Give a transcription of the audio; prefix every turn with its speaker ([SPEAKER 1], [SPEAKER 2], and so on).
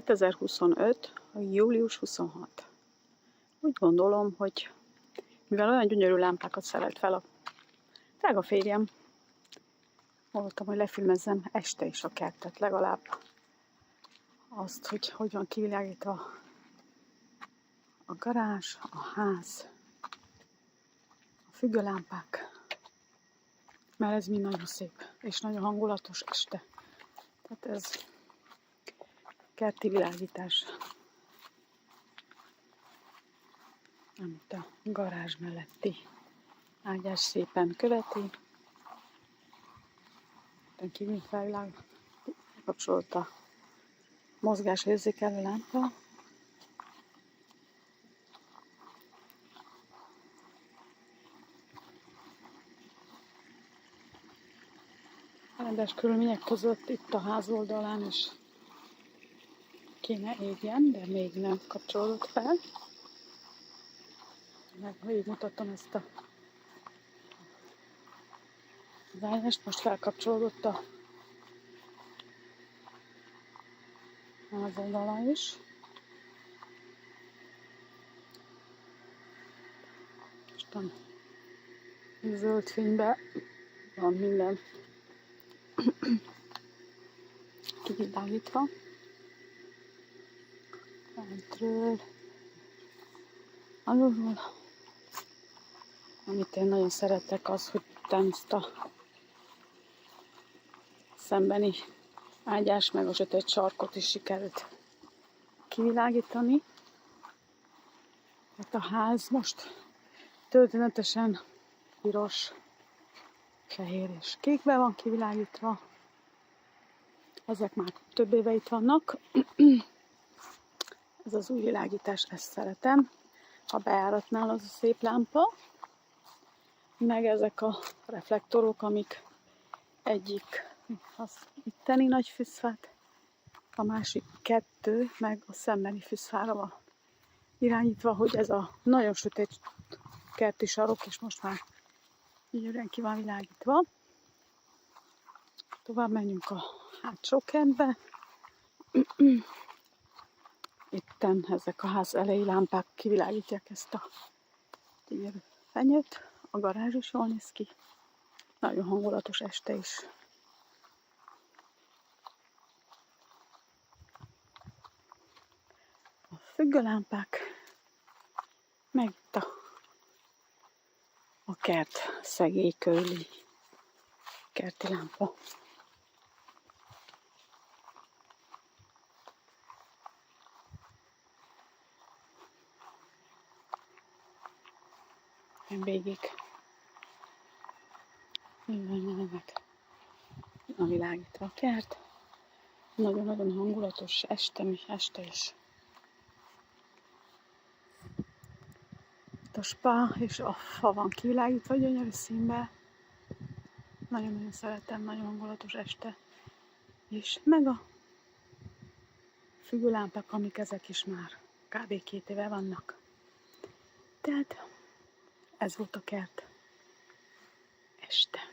[SPEAKER 1] 2025. július 26. Úgy gondolom, hogy mivel olyan gyönyörű lámpákat szerelt fel a drága férjem, voltam, hogy lefilmezzem este is a kertet, legalább azt, hogy van kivilágítva a garázs, a ház, a függőlámpák, mert ez mind nagyon szép és nagyon hangulatos este. Tehát ez kerti világítás, amit a garázs melletti ágyás szépen követi. Kívül felvilág, kapcsolt a mozgásérzékelő lámpa. Rendes körülmények között itt a ház oldalán is kéne égjen, de még nem kapcsolódott fel. Meg végigmutattam ezt a vájást, most felkapcsolódott a ház oldalán is. Mostan zöld fényben van minden kivilágítva. Fentről, alulról. Amit én nagyon szeretek, az, hogy ezt a szembeni ágyás meg a sötét sarkot is sikerült kivilágítani. Hát a ház most történetesen piros, fehér és kékbe van kivilágítva. Ezek már több éve itt vannak. Ez az új világítás, ezt szeretem. A bejáratnál az a szép lámpa, meg ezek a reflektorok, amik egyik az itteni nagy fűszfát, a másik kettő meg a szembeni fűszfára van irányítva, hogy ez a nagyon sötét kerti sarok, és most már gyönyörűen ki van világítva. Tovább menjünk a hátsó kertbe. Itten ezek a ház elejé lámpák kivilágítják ezt a gyönyörű fenyőt. A garázs is jól néz ki. Nagyon hangulatos este is. A függőlámpák, meg itt a kert szegély körüli kerti lámpa. Végig mindennek a világítva a kert. Nagyon-nagyon hangulatos este is. Itt a spa és a fa van kivilágítva gyönyörű színbe. Nagyon-nagyon szeretem, nagyon hangulatos este. És meg a függőlámpák, amik ezek is már kb. 2 éve vannak. Tehát ez volt a kert este.